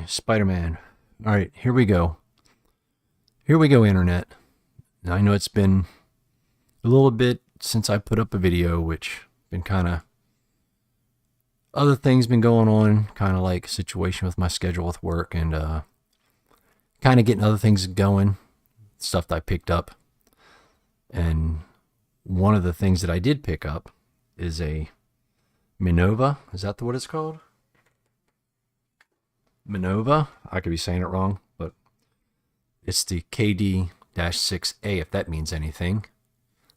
Spider-Man. All right, here we go. Here we go, Internet. Now, I know it's been a little bit since I put up a video, which been kind of other things been going on, kind of like situation with my schedule with work and kind of getting other things going, stuff that I picked up. And one of the things that I did pick up is a Minova. Is that what it's called? Minova. I could be saying it wrong, but it's the KD-6A, if that means anything.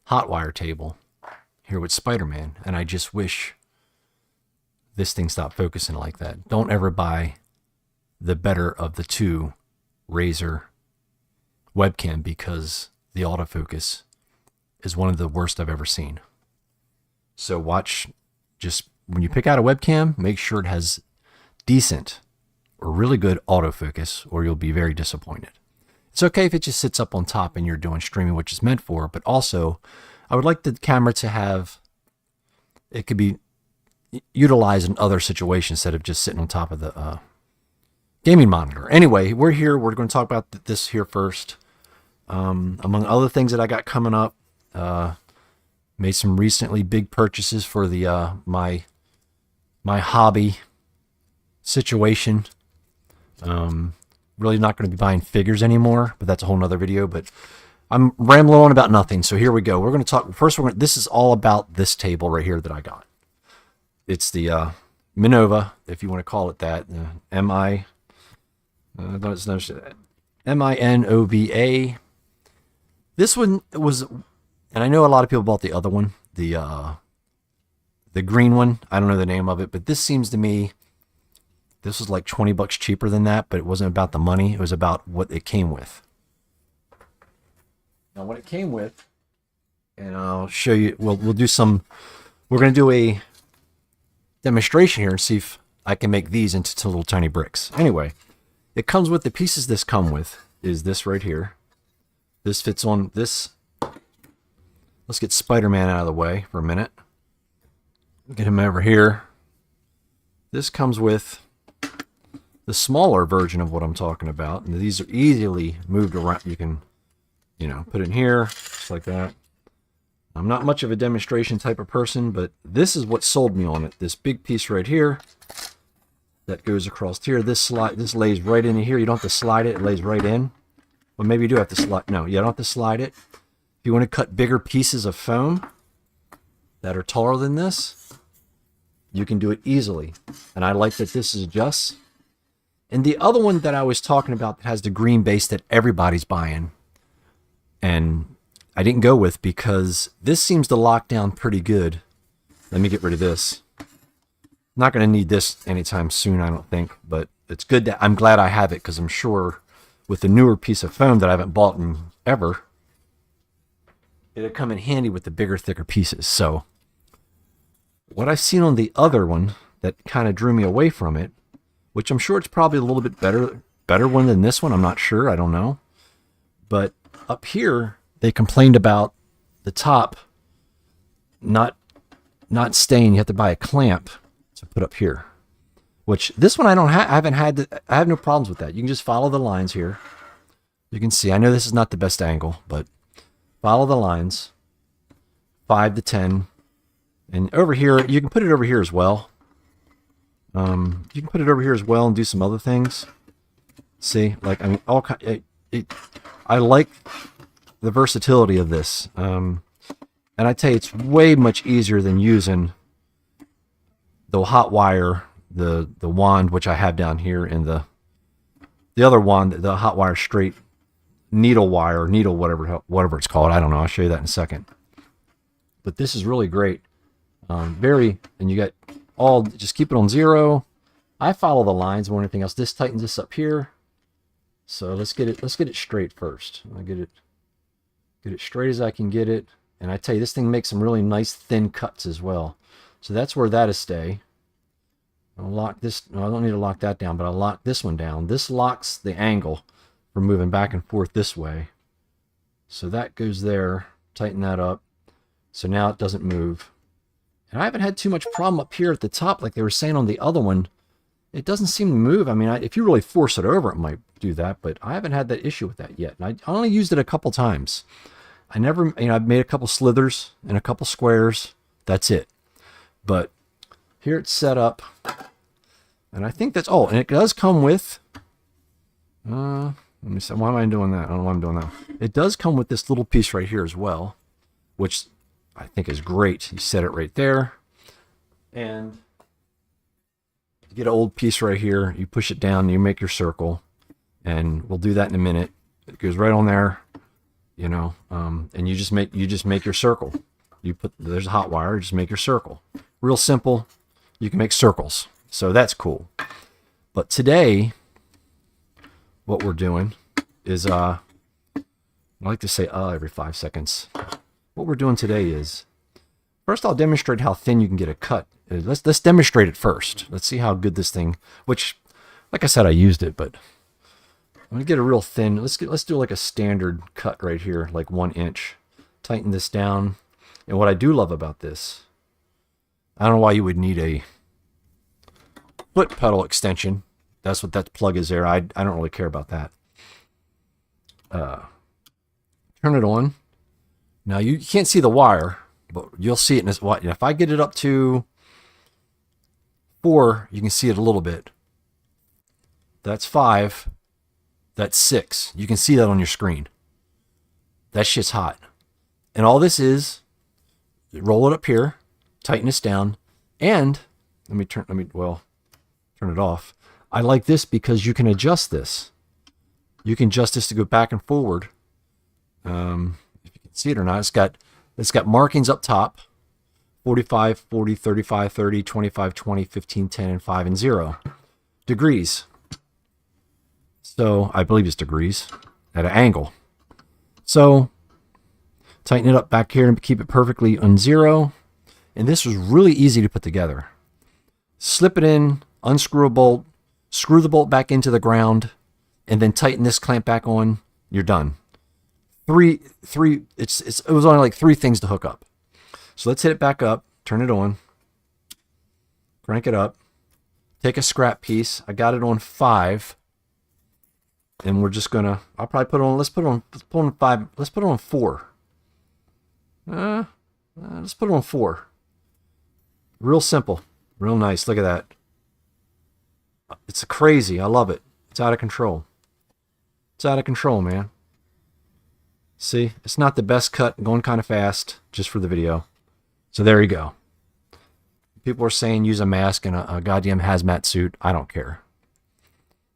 Hot wire table here with Spider-Man. And I just wish this thing stopped focusing like that. Don't ever buy the better of the two Razer webcam, because the autofocus is one of the worst I've ever seen. So watch, just when you pick out a webcam, make sure it has decent or really good autofocus, or you'll be very disappointed. It's okay if it just sits up on top and you're doing streaming, which is meant for, but also I would like the camera to have, it could be utilized in other situations instead of just sitting on top of the gaming monitor. Anyway, we're here. We're going to talk about this here first. Among other things that I got coming up, made some recently big purchases for the my hobby situation. Really not going to be buying figures anymore, but that's a whole nother video. But I'm rambling on about nothing. So here we go. We're going to talk first. This is all about this table right here that I got. It's the Minova, if you want to call it that. Minova. This one was, and I know a lot of people bought the other one, the green one. I don't know the name of it, but this seems to me, this was like $20 cheaper than that, but it wasn't about the money. It was about what it came with. Now, what it came with, and I'll show you, we'll do some, we're going to do a demonstration here and see if I can make these into little tiny bricks. Anyway, it comes with the pieces this come with is this right here. This fits on this. Let's get Spider-Man out of the way for a minute. Get him over here. This comes with the smaller version of what I'm talking about. And these are easily moved around. You can, put it in here, just like that. I'm not much of a demonstration type of person, but this is what sold me on it. This big piece right here that goes across here. This lays right in here. You don't have to slide it. It lays right in. Well, maybe you do have to slide. No, you don't have to slide it. If you want to cut bigger pieces of foam that are taller than this, you can do it easily. And I like that this is just. And the other one that I was talking about that has the green base that everybody's buying, and I didn't go with because this seems to lock down pretty good. Let me get rid of this. Not going to need this anytime soon, I don't think, but it's good that I'm glad I have it, because I'm sure with the newer piece of foam that I haven't bought in ever, it'll come in handy with the bigger, thicker pieces. So what I've seen on the other one that kind of drew me away from it, which I'm sure it's probably a little bit better one than this one. I'm not sure. I don't know. But up here, they complained about the top not staying. You have to buy a clamp to put up here, which this one I don't have. I have no problems with that. You can just follow the lines here. You can see, I know this is not the best angle, but follow the lines, 5 to 10. And over here, you can put it over here as well. You can put it over here as well and do some other things. See, like, I mean, I like the versatility of this. And I tell you, it's way much easier than using the hot wire, the wand, which I have down here, and the other wand, the hot wire straight needle wire, whatever it's called. I don't know. I'll show you that in a second. But this is really great. And you got all, just keep it on 0. I follow the lines more than anything else. This tightens this up here. So let's get it straight first. I'll get it straight as I can get it. And I tell you, this thing makes some really nice thin cuts as well. So that's where that'll stay. I'll lock this. No, I don't need to lock that down, but I'll lock this one down. This locks the angle for moving back and forth this way. So that goes there. Tighten that up. So now it doesn't move. And I haven't had too much problem up here at the top like they were saying on the other one. It doesn't seem to move. I mean, if you really force it over, it might do that, but I haven't had that issue with that yet. And I only used it a couple times. I never, I've made a couple slithers and a couple squares. That's it. But here it's set up. And I think that's, and it does come with, let me see, why am I doing that? I don't know why I'm doing that. It does come with this little piece right here as well, which I think is great. You set it right there. And you get an old piece right here. You push it down, you make your circle. And we'll do that in a minute. It goes right on there, and you just make your circle. There's a hot wire, just make your circle. Real simple. You can make circles. So that's cool. But today, what we're doing is, I like to say every 5 seconds. What we're doing today is, first I'll demonstrate how thin you can get a cut. Let's demonstrate it first. Let's see how good this thing, which, like I said, I used it, but I'm gonna get a real thin. Let's do like a standard cut right here, like 1 inch. Tighten this down. And what I do love about this, I don't know why you would need a foot pedal extension. That's what that plug is there. I don't really care about that. Turn it on. Now you can't see the wire, but you'll see it in this. If I get it up to 4, you can see it a little bit. That's 5. That's 6. You can see that on your screen. That shit's hot. And all this is, roll it up here, tighten this down, and turn it off. I like this because you can adjust this. You can adjust this to go back and forward. If you can see it or not, it's got markings up top. 45, 40, 35, 30, 25, 20, 15, 10, and 5 and 0 degrees. So I believe it's degrees at an angle. So tighten it up back here and keep it perfectly on 0. And this was really easy to put together. Slip it in, unscrew a bolt, screw the bolt back into the ground, and then tighten this clamp back on. You're done. It was only like 3 things to hook up. So let's hit it back up, turn it on, crank it up, take a scrap piece. I got it on 5. And we're just gonna, I'll probably put it on, let's put it on 5, let's put it on 4. Let's put it on 4. Real simple, real nice, look at that. It's crazy, I love it. It's out of control. It's out of control, man. See, it's not the best cut, going kind of fast, just for the video. So there you go. People are saying use a mask and a goddamn hazmat suit. I don't care.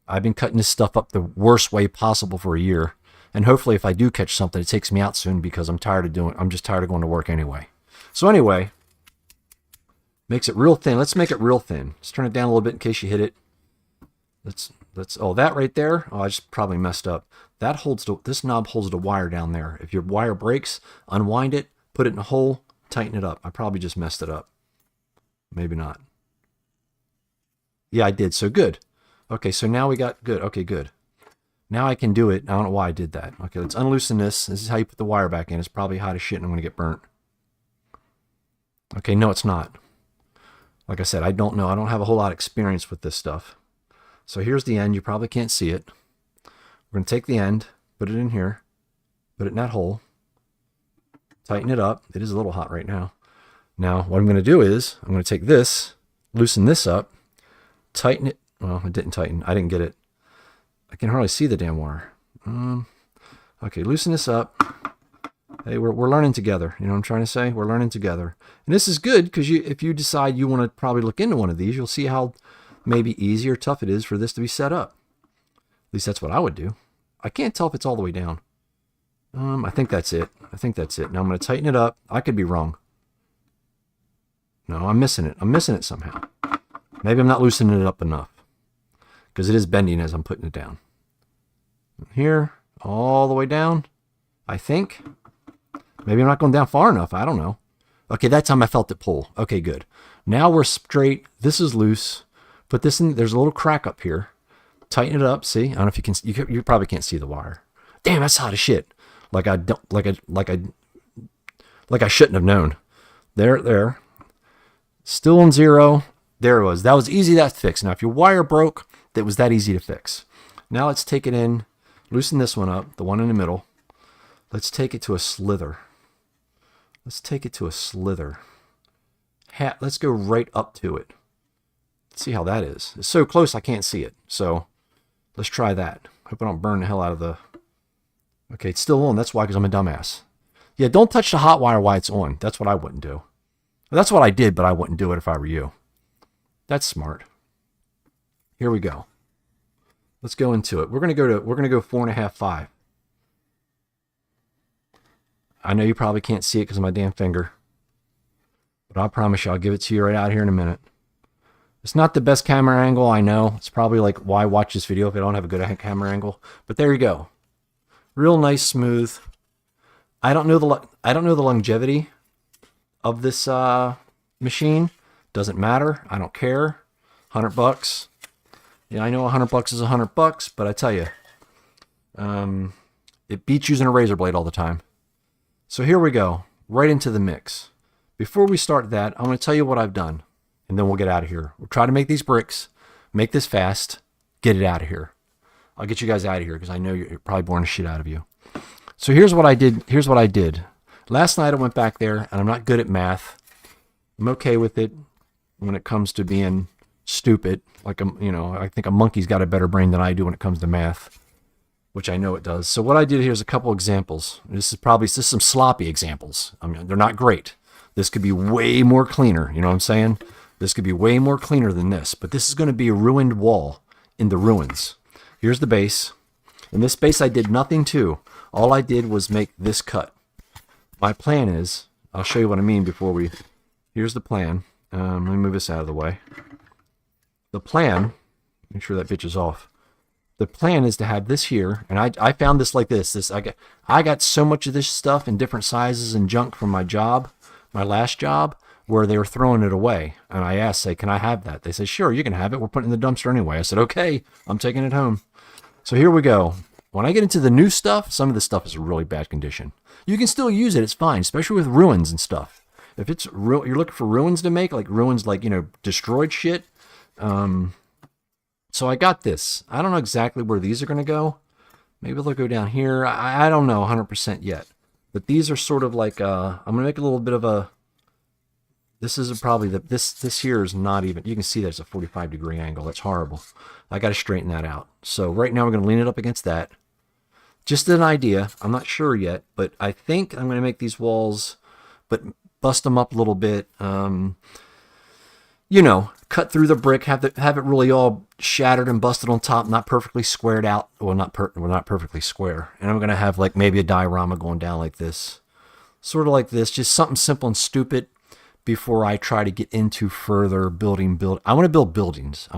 I've been cutting this stuff up the worst way possible for a year. And hopefully if I do catch something, it takes me out soon because I'm just tired of going to work anyway. So anyway, makes it real thin. Let's make it real thin. Let's turn it down a little bit in case you hit it. That right there. I just probably messed up. This knob holds the wire down there. If your wire breaks, unwind it, put it in a hole, tighten it up. I probably just messed it up. Maybe not. Yeah, I did. So good. Okay, so now we got good. Okay, good. Now I can do it. I don't know why I did that. Okay, let's unloosen this. This is how you put the wire back in. It's probably hot as shit and I'm going to get burnt. Okay, no, it's not. Like I said, I don't know. I don't have a whole lot of experience with this stuff. So here's the end. You probably can't see it. We're going to take the end, put it in here, put it in that hole, tighten it up. It is a little hot right now. Now, what I'm going to do is I'm going to take this, loosen this up, tighten it. Well, it didn't tighten. I didn't get it. I can hardly see the damn wire. Okay, loosen this up. Hey, we're learning together. You know what I'm trying to say? We're learning together. And this is good because if you decide you want to probably look into one of these, you'll see how maybe easy or tough it is for this to be set up. At least that's what I would do. I can't tell if it's all the way down. I think that's it. I think that's it. Now I'm going to tighten it up. I could be wrong. No, I'm missing it. I'm missing it somehow. Maybe I'm not loosening it up enough because it is bending as I'm putting it down. Here, all the way down, I think. Maybe I'm not going down far enough. I don't know. Okay, that time I felt it pull. Okay, good. Now we're straight. This is loose. Put this in. There's a little crack up here. Tighten it up. See? I don't know if you can. You probably can't see the wire. Damn, that's hot as shit. Like I shouldn't have known. There. Still on 0. There it was. That was easy to fix. Now, if your wire broke, that was that easy to fix. Now let's take it in, loosen this one up, the one in the middle. Let's take it to a slither. Let's take it to a slither. Let's go right up to it. Let's see how that is. It's so close I can't see it. So let's try that. Hope I don't burn the hell out of the... Okay, it's still on. That's why, because I'm a dumbass. Yeah, don't touch the hot wire while it's on. That's what I wouldn't do. That's what I did, but I wouldn't do it if I were you. That's smart. Here we go. Let's go into it. We're gonna go 4.5, 5. I know you probably can't see it because of my damn finger, but I promise you I'll give it to you right out here in a minute. It's not the best camera angle, I know. It's probably like, why watch this video if I don't have a good camera angle? But there you go. Real nice, smooth. I don't know the longevity of this machine. Doesn't matter. I don't care. $100. Yeah, I know $100 is $100, but I tell you, it beats using a razor blade all the time. So here we go, right into the mix. Before we start that, I'm going to tell you what I've done, and then we'll get out of here. We'll try to make these bricks, make this fast, get it out of here. I'll get you guys out of here because I know you're probably boring the shit out of you. So here's what I did. Here's what I did. Last night I went back there, and I'm not good at math. I'm okay with it when it comes to being stupid. Like, I think a monkey's got a better brain than I do when it comes to math, which I know it does. So what I did here is a couple examples. This is some sloppy examples. I mean, they're not great. This could be way more cleaner. You know what I'm saying? This could be way more cleaner than this, but this is going to be a ruined wall in the ruins. Here's the base. And this base I did nothing to. All I did was make this cut. My plan is, I'll show you what I mean before we, here's the plan. Let me move this out of the way. The plan, make sure that bitch is off. The plan is to have this here, and I found this like this. I got so much of this stuff in different sizes and junk from my job, my last job, where they were throwing it away. And I asked, say, can I have that? They said, sure, you can have it. We're putting it in the dumpster anyway. I said, okay, I'm taking it home. So here we go. When I get into the new stuff, some of this stuff is in really bad condition. You can still use it. It's fine, especially with ruins and stuff. If it's real, you're looking for ruins to make, like ruins, like, destroyed shit. So I got this. I don't know exactly where these are going to go. Maybe they'll go down here. I don't know 100% yet. But these are sort of like, I'm going to make a little bit of a, this is probably, this here is not even, you can see there's a 45-degree angle. That's horrible. I got to straighten that out. So right now we're going to lean it up against that. Just an idea. I'm not sure yet, but I think I'm going to make these walls, but bust them up a little bit. Cut through the brick, have it really all shattered and busted on top, not perfectly squared out. Well, not perfectly square. And I'm going to have like maybe a diorama going down like this. Sort of like this, just something simple and stupid before I try to get into further building. I want to build buildings.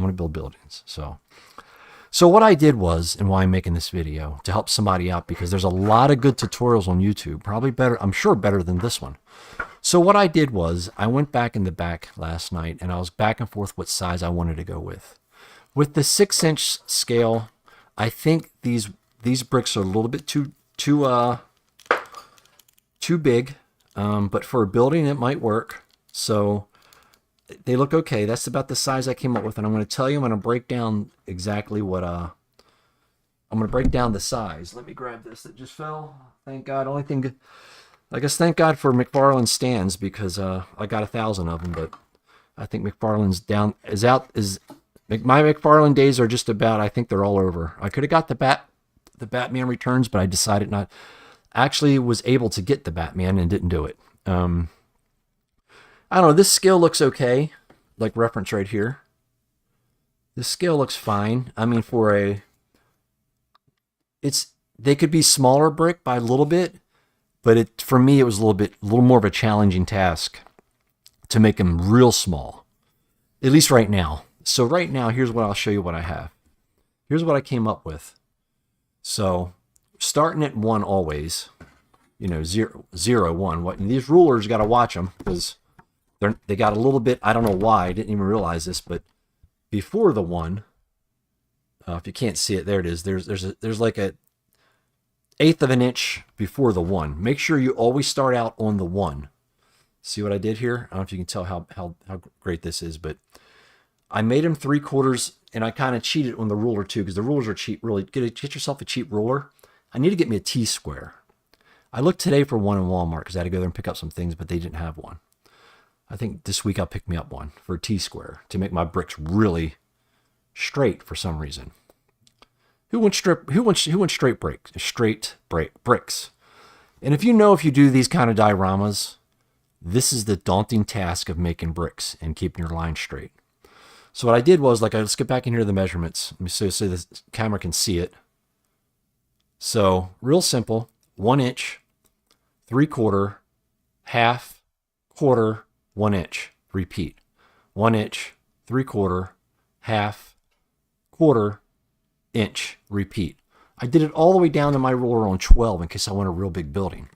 So what I did was, and why I'm making this video, to help somebody out, because there's a lot of good tutorials on YouTube, probably better, I'm sure better than this one. So what I did was, I went back in the back last night, and I was back and forth what size I wanted to go with. With the 6-inch scale, I think these bricks are a little bit too big, but for a building it might work. So they look okay. That's about the size I came up with, and I'm going to tell you, I'm going to break down exactly what I'm going to break down the size. Let me grab this that just fell. Thank God. Only thing, I guess, thank God for McFarlane stands, because I got 1,000 of them, but I think McFarlane's my McFarlane days are just about, I think they're all over. I could have got the Batman Returns, but I decided not. Actually was able to get the Batman and didn't do it. I don't know, this scale looks okay, like reference right here. This scale looks fine. I mean, they could be smaller brick by a little bit, but for me it was a little more of a challenging task to make them real small, at least right now. So right now, here's what I'll show you what I have. Here's what I came up with. So starting at 1 always, 0, 1. These rulers, got to watch them, because they got a little bit, I don't know why, I didn't even realize this, but before the 1, if you can't see it, there it is. There's like a 1/8 of an inch before the 1. Make sure you always start out on the 1. See what I did here? I don't know if you can tell how great this is, but I made them 3/4, and I kind of cheated on the ruler too, because the rulers are cheap. Really, get yourself a cheap ruler. I need to get me a T-square. I looked today for one in Walmart because I had to go there and pick up some things, but they didn't have one. I think this week I'll pick me up one for a T-square to make my bricks really straight for some reason. Who wants straight bricks? And if you do these kind of dioramas, this is the daunting task of making bricks and keeping your line straight. So what I did was, let's get back in here to the measurements. Let me so the camera can see it. So real simple, 1 inch, 3/4, half, quarter, 1 inch. Repeat. 1 inch, 3/4, half, quarter, inch. Repeat. I did it all the way down to my ruler on 12 in case I want a real big building.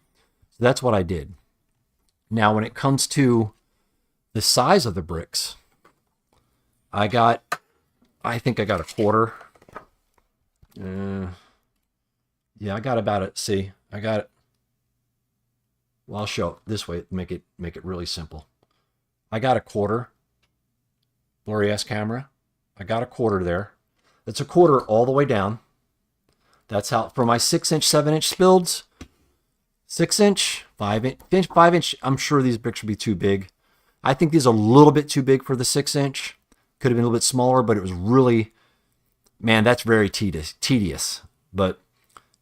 So that's what I did. Now, when it comes to the size of the bricks, I think I got a quarter. Yeah, I got about it. See, I got it. Well, I'll show it this way. Make it really simple. I got a quarter. Blurry ass camera. I got a quarter there. It's a quarter all the way down. That's how, for my 6-inch, 7-inch builds, 6-inch, 5-inch, I'm sure these bricks would be too big. I think these are a little bit too big for the 6-inch. Could have been a little bit smaller, but it was really, man, that's very tedious. But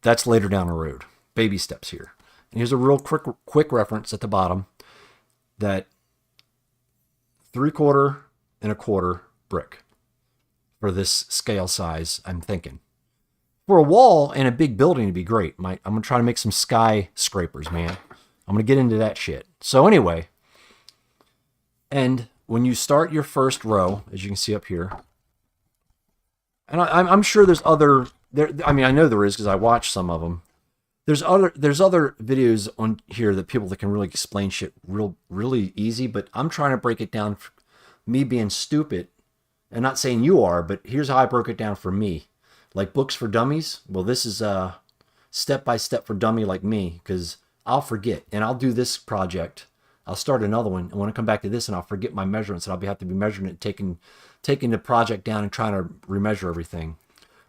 that's later down the road. Baby steps here. And here's a real quick reference at the bottom that 3/4 and a quarter brick for this scale size, I'm thinking. For a wall and a big building to be great. I'm going to try to make some skyscrapers, man. I'm going to get into that shit. So anyway, and when you start your first row, as you can see up here, and I'm sure there's other, I know there is because I watched some of them. There's other videos on here that people that can really explain shit really easy, but I'm trying to break it down for me being stupid, and not saying you are, but here's how I broke it down for me. Like books for dummies, well, this is step by step for dummy like me, because I'll forget, and I'll do this project. I'll start another one, and when I come back to this, and I'll forget my measurements, and I'll have to be measuring it, taking the project down and trying to remeasure everything.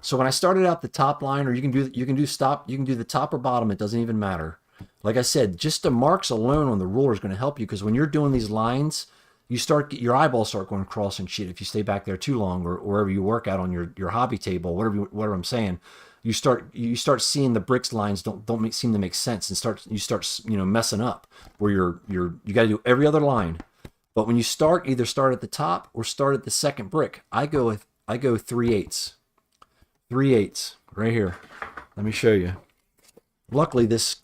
So when I started out the top line, or you can do the top or bottom, it doesn't even matter. Like I said, just the marks alone on the ruler is going to help you, because when you're doing these lines, your eyeballs start going across and shit if you stay back there too long, or wherever you work out on your hobby table, whatever I'm saying. You start seeing the bricks lines don't seem to make sense, and you start messing up where you got to do every other line. But when you either start at the top or start at the second brick. I go 3/8. 3/8 right here. Let me show you. Luckily, this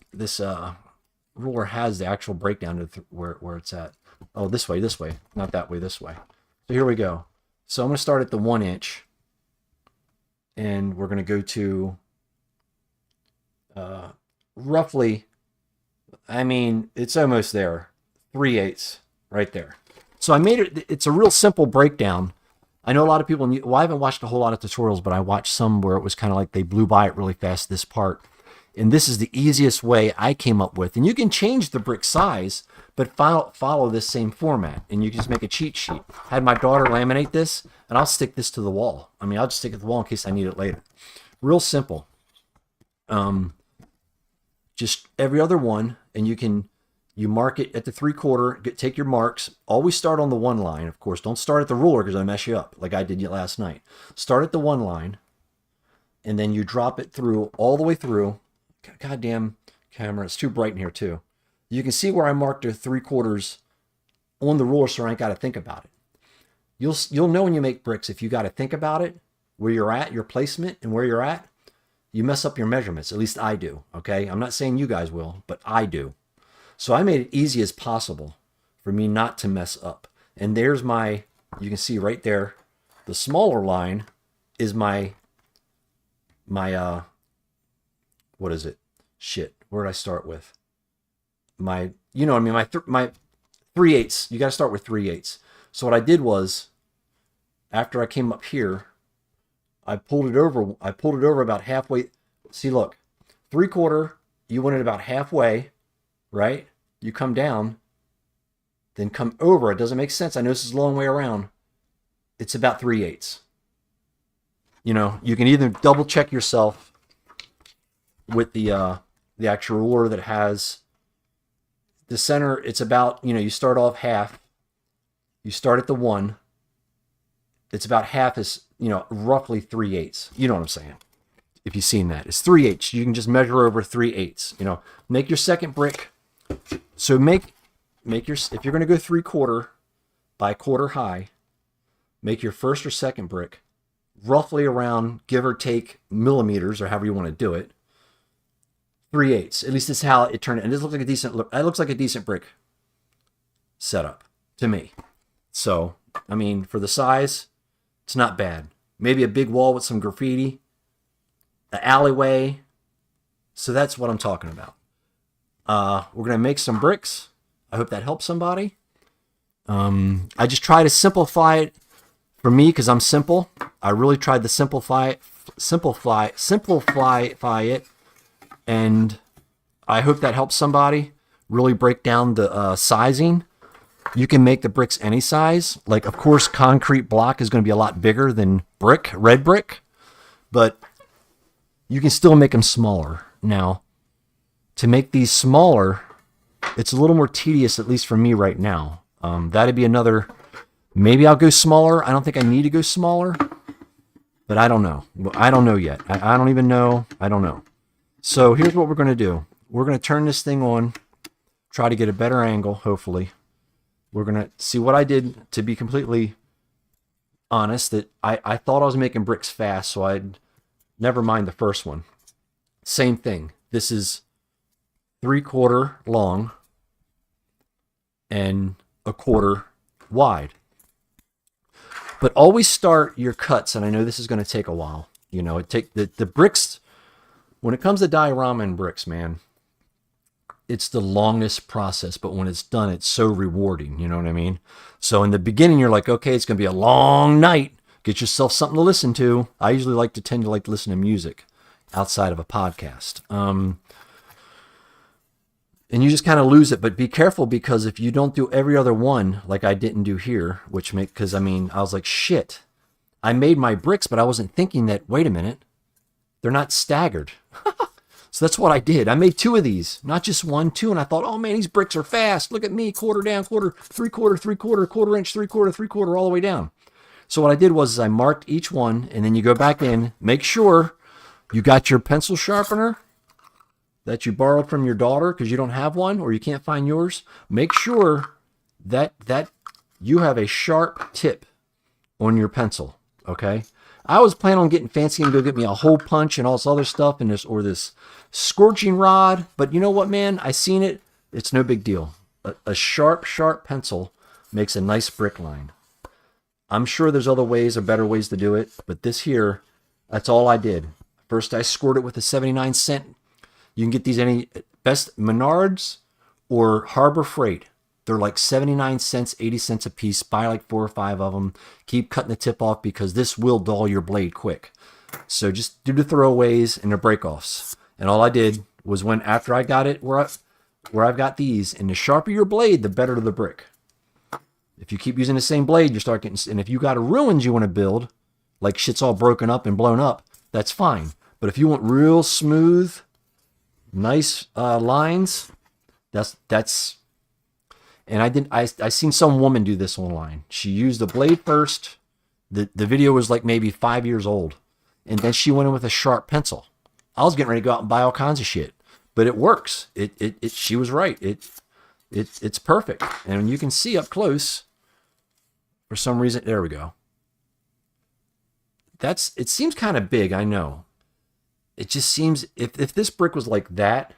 ruler has the actual breakdown to where it's at. Oh, this way, not that way, this way. So here we go. So I'm going to start at the 1 inch, and we're going to go to roughly, it's almost there, 3/8 right there. So I made it. It's a real simple breakdown. I know a lot of people, I haven't watched a whole lot of tutorials, but I watched some where it was kind of like they blew by it really fast, this part. And this is the easiest way I came up with. And you can change the brick size, but follow this same format. And you can just make a cheat sheet. I had my daughter laminate this, and I'll stick this to the wall. I'll just stick it to the wall in case I need it later. Real simple. Just every other one, and you mark it at the 3/4, take your marks. Always start on the one line, of course. Don't start at the ruler because it'll mess you up like I did last night. Start at the one line, and then you drop it through, all the way through. Goddamn camera, it's too bright in here too. You can see where I marked the 3/4 on the ruler, so I ain't got to think about it. You'll know when you make bricks, if you got to think about it, where you're at, your placement, and where you're at, you mess up your measurements. At least I do, okay? I'm not saying you guys will, but I do. So I made it easy as possible for me not to mess up. And there's you can see right there, the smaller line is my what is it? Shit, where did I start with? My 3/8. You got to start with 3/8. So what I did was, after I came up here, I pulled it over about halfway. See, look, 3/4, you want it about halfway, right? You come down then come over. It doesn't make sense. I know this is a long way around. It's about 3/8. You know, you can either double check yourself with the actual ruler that has the center. It's about, you know, you start off half. You start at the 1. It's about half is, you know, roughly 3/8. You know what I'm saying? If you've seen that, it's 3/8. You can just measure over 3/8. You know, make your second brick. So make your, if you're going to go 3/4 by 1/4 high, make your first or second brick roughly around, give or take, millimeters, or however you want to do it, 3/8. At least that's how it turned. And this looks like a decent look. It looks like a decent brick setup to me. So, I mean, for the size, it's not bad. Maybe a big wall with some graffiti, an alleyway. So that's what I'm talking about. We're going to make some bricks. I hope that helps somebody. I just try to simplify it for me because I'm simple. I really tried to simplify it. And I hope that helps somebody really break down the sizing. You can make the bricks any size. Like, of course, concrete block is going to be a lot bigger than brick, red brick. But you can still make them smaller. Now, to make these smaller, it's a little more tedious, at least for me right now. That'd be another, maybe I'll go smaller. I don't think I need to go smaller, but I don't know. I don't know yet. I don't even know. I don't know. So here's what we're going to do. We're going to turn this thing on, try to get a better angle, hopefully. We're going to see what I did, to be completely honest, that I thought I was making bricks fast, so I'd never mind the first one. Same thing. This is 3/4 long and 1/4 wide. But always start your cuts, and I know this is going to take a while. You know, it take the bricks, when it comes to diorama and bricks, man, it's the longest process, but when it's done, it's so rewarding. You know what I mean? So in the beginning, you're like, okay, it's going to be a long night. Get yourself something to listen to. I usually tend to listen to music outside of a podcast. And you just kind of lose it, but be careful, because if you don't do every other one, like I didn't do here, because I mean, I was like, shit, I made my bricks, but I wasn't thinking that, wait a minute, they're not staggered. So that's what I did. I made 2 of these, not just 1, 2. And I thought, oh man, these bricks are fast. Look at me, 1/4 down, 1/4, 3/4, 3/4, 1/4 inch, 3/4, 3/4, all the way down. So what I did was I marked each one, and then you go back in, make sure you got your pencil sharpener that you borrowed from your daughter because you don't have one or you can't find yours. Make sure that you have a sharp tip on your pencil, okay? I was planning on getting fancy and go get me a hole punch and all this other stuff, and this scorching rod. But you know what, man? I seen it. It's no big deal. A sharp pencil makes a nice brick line. I'm sure there's other ways or better ways to do it, but this here, that's all I did. First, I scored it with a 79-cent. You can get these any best Menards or Harbor Freight. They're like 79 cents, 80 cents a piece. Buy like 4 or 5 of them. Keep cutting the tip off because this will dull your blade quick. So just do the throwaways and the break-offs. And all I did was after I got it where I've got these, and the sharper your blade, the better the brick. If you keep using the same blade, you start getting, and if you got a ruins you want to build, like shit's all broken up and blown up, that's fine. But if you want real smooth, nice lines, that's. And I seen some woman do this online. She used the blade first. The video was like maybe 5 years old, and then she went in with a sharp pencil. I was getting ready to go out and buy all kinds of shit, but it works. She was right. It's perfect, and you can see up close. For some reason, there we go. It seems kind of big, I know. It just seems, if this brick was like that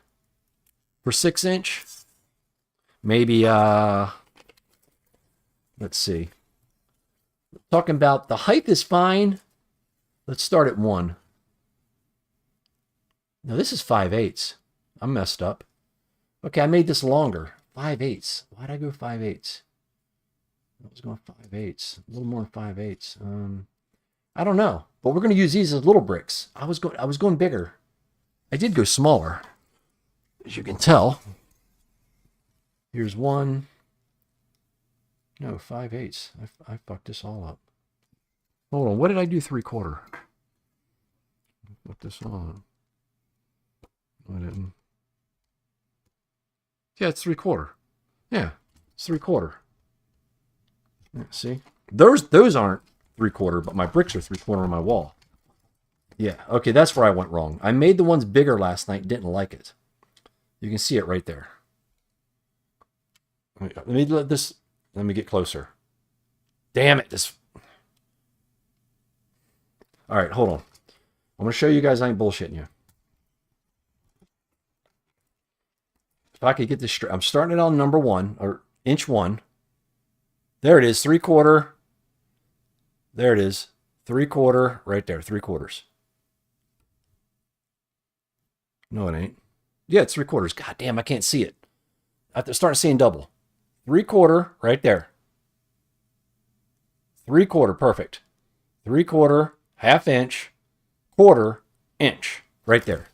for 6 inch, maybe, let's see. Talking about the height is fine. Let's start at 1. No, this is 5/8. I'm messed up. Okay, I made this longer. 5/8. Why'd I go 5/8? I was going 5/8. A little more than 5/8. I don't know. But we're going to use these as little bricks. I was going bigger. I did go smaller, as you can tell. Here's 1. No, 5/8. I fucked this all up. Hold on, what did I do 3/4? Put this on. I didn't. Yeah, it's 3/4. Yeah, it's 3/4. Yeah, see? Those aren't 3/4, but my bricks are 3/4 on my wall. Yeah, okay, that's where I went wrong. I made the ones bigger last night, didn't like it. You can see it right there. Let me get closer. Damn it, this. All right, hold on. I'm going to show you guys I ain't bullshitting you. If I could get this straight. I'm starting it on number 1, or inch 1. There it is, 3/4. There it is, 3/4, right there, 3/4. No, it ain't. Yeah, it's 3/4. God damn, I can't see it. I'm starting seeing double. 3/4, right there. 3/4, perfect. 3/4, ½ inch, 1/4 inch, right there.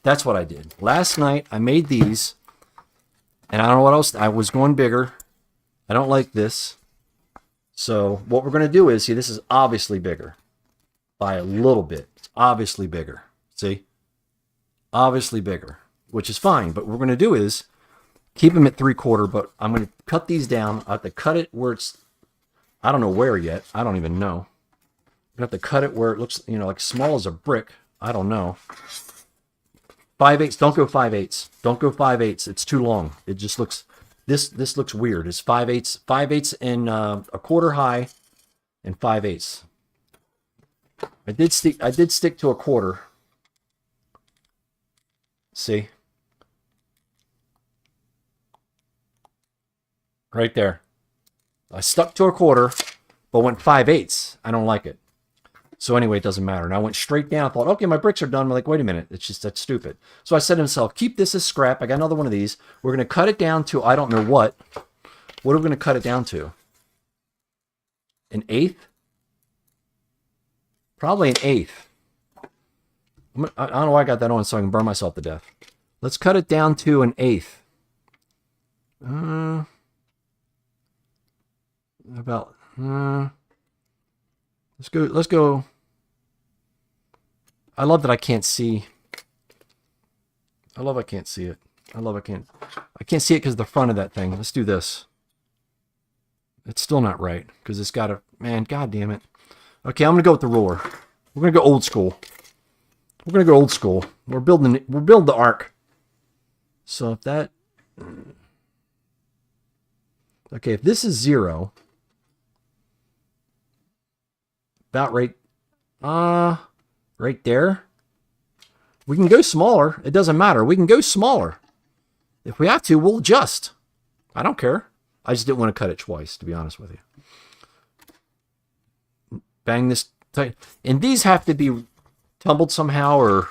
That's what I did. Last night, I made these, and I don't know what else. I was going bigger. I don't like this. So what we're going to do is, see, this is obviously bigger by a little bit. It's obviously bigger. See? Obviously bigger, which is fine. But what we're going to do is keep them at 3/4, but I'm going to cut these down. I have to cut it where it's, I don't know where yet. I don't even know. I'm going to have to cut it where it looks, you know, like small as a brick. I don't know. 5/8. Don't go 5/8. Don't go 5/8. It's too long. It just looks, this looks weird. It's 5/8. 5/8 and 1/4 high and 5/8. I did stick to 1/4. See? Right there. I stuck to 1/4, but went 5/8. I don't like it. So anyway, it doesn't matter. And I went straight down. I thought, okay, my bricks are done. I'm like, wait a minute. That's stupid. So I said to myself, keep this as scrap. I got another one of these. We're going to cut it down to, I don't know what. What are we going to cut it down to? 1/8? Probably 1/8. I don't know why I got that on so I can burn myself to death. Let's cut it down to 1/8. Let's go. I love that I can't see. I love I can't see it. I can't see it because of the front of that thing. Let's do this. It's still not right because it's got a, man, god damn it. Okay, I'm going to go with the ruler. We're going to go old school. We're building the ark. So if that, okay, if this is 0, about right there. We can go smaller. It doesn't matter. We can go smaller. If we have to, we'll adjust. I don't care. I just didn't want to cut it twice, to be honest with you. Bang this tight. And these have to be tumbled somehow, or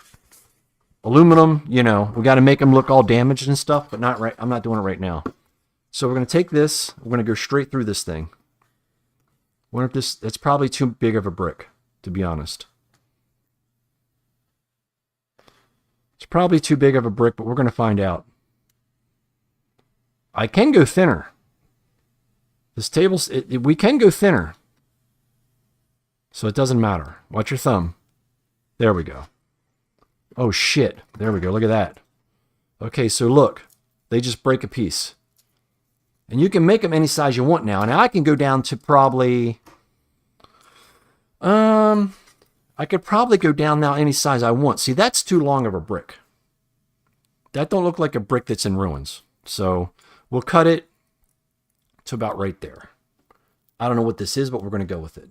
aluminum, you know. We got to make them look all damaged and stuff, but not right. I'm not doing it right now. So we're going to take this. We're going to go straight through this thing. Wonder if this, it's probably too big of a brick, to be honest. It's probably too big of a brick, but we're going to find out. I can go thinner. This table, we can go thinner. So it doesn't matter. Watch your thumb. There we go. Oh shit. There we go. Look at that. Okay, so look. They just break a piece. And you can make them any size you want now. Now I can go down to probably, I could probably go down now any size I want. See, that's too long of a brick. That don't look like a brick that's in ruins. So we'll cut it to about right there. I don't know what this is, but we're going to go with it.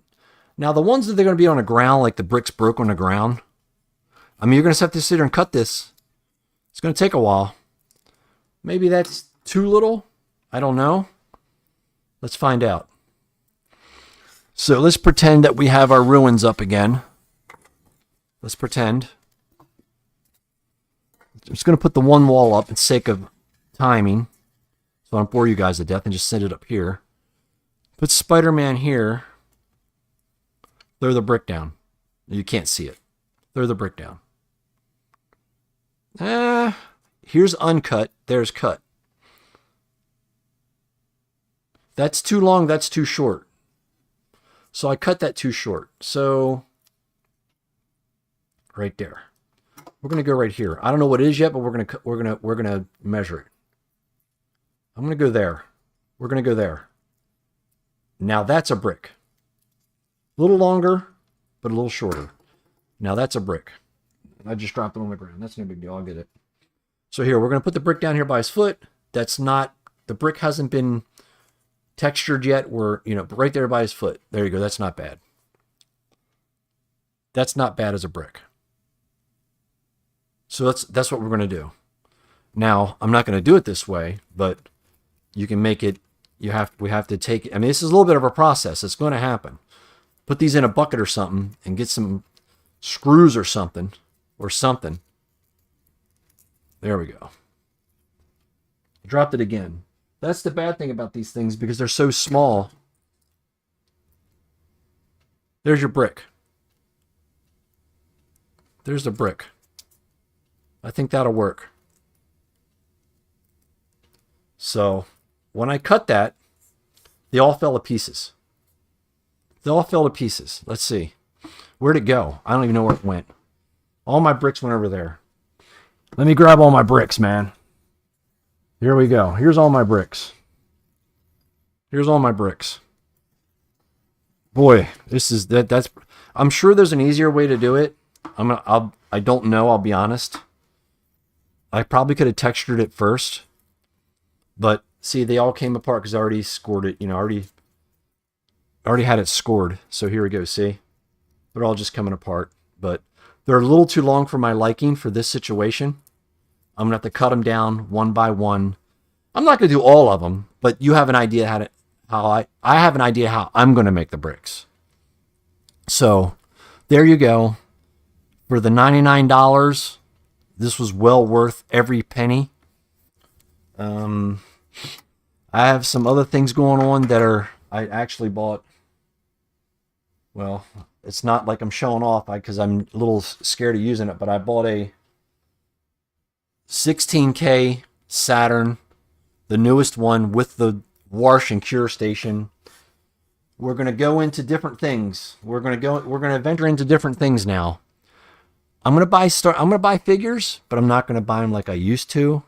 Now, the ones that they're going to be on the ground, like the bricks broke on the ground, I mean, you're going to have to sit there and cut this. It's going to take a while. Maybe that's too little. I don't know. Let's find out. So let's pretend that we have our ruins up again. Let's pretend. I'm just going to put the one wall up for the sake of timing. So I don't bore you guys to death and just set it up here. Put Spider-Man here. Throw the brick down. You can't see it. Throw the brick down. Here's uncut. There's cut. That's too long, that's too short. So I cut that too short. So right there. We're going to go right here. I don't know what it is yet, but we're going to measure it. I'm going to go there. We're going to go there. Now that's a brick. A little longer, but a little shorter. Now that's a brick. I just dropped it on the ground. That's no big deal. I'll get it. So here, we're going to put the brick down here by his foot. That's not, the brick hasn't been textured yet. We're, right there by his foot. There you go. That's not bad. That's not bad as a brick. So that's what we're going to do. Now, I'm not going to do it this way, but you can make it, we have to take it. I mean, this is a little bit of a process. It's going to happen. Put these in a bucket or something and get some screws or something. There we go. I dropped it again. That's the bad thing about these things because they're so small. There's your brick. There's the brick. I think that'll work. So when I cut that, they all fell to pieces. They all fell to pieces. Let's see. Where'd it go? I don't even know where it went. All my bricks went over there. Let me grab all my bricks, man. Here we go. Here's all my bricks. Here's all my bricks. Boy, that's I'm sure there's an easier way to do it. I don't know, I'll be honest. I probably could have textured it first. But see, they all came apart because I already scored it, already had it scored. So here we go, see? They're all just coming apart. But they're a little too long for my liking for this situation. I'm going to have to cut them down one by one. I'm not going to do all of them, but you have an idea I have an idea how I'm going to make the bricks. So there you go. For the $99, this was well worth every penny. I have some other things going on that I actually bought. Well, it's not like I'm showing off because I'm a little scared of using it, but I bought a 16K Saturn, the newest one with the wash and cure station. We're going to go into different things. We're going to venture into different things now. I'm going to buy figures, but I'm not going to buy them like I used to.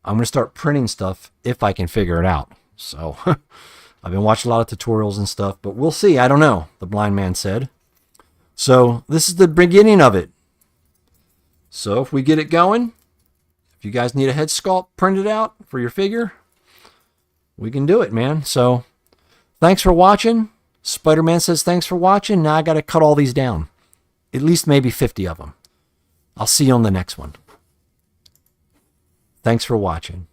I'm going to start printing stuff if I can figure it out. So I've been watching a lot of tutorials and stuff, but we'll see. I don't know, the blind man said. So this is the beginning of it. So if we get it going, if you guys need a head sculpt printed out for your figure, we can do it, man. So thanks for watching. Spider-Man says thanks for watching. Now I got to cut all these down. At least maybe 50 of them. I'll see you on the next one. Thanks for watching.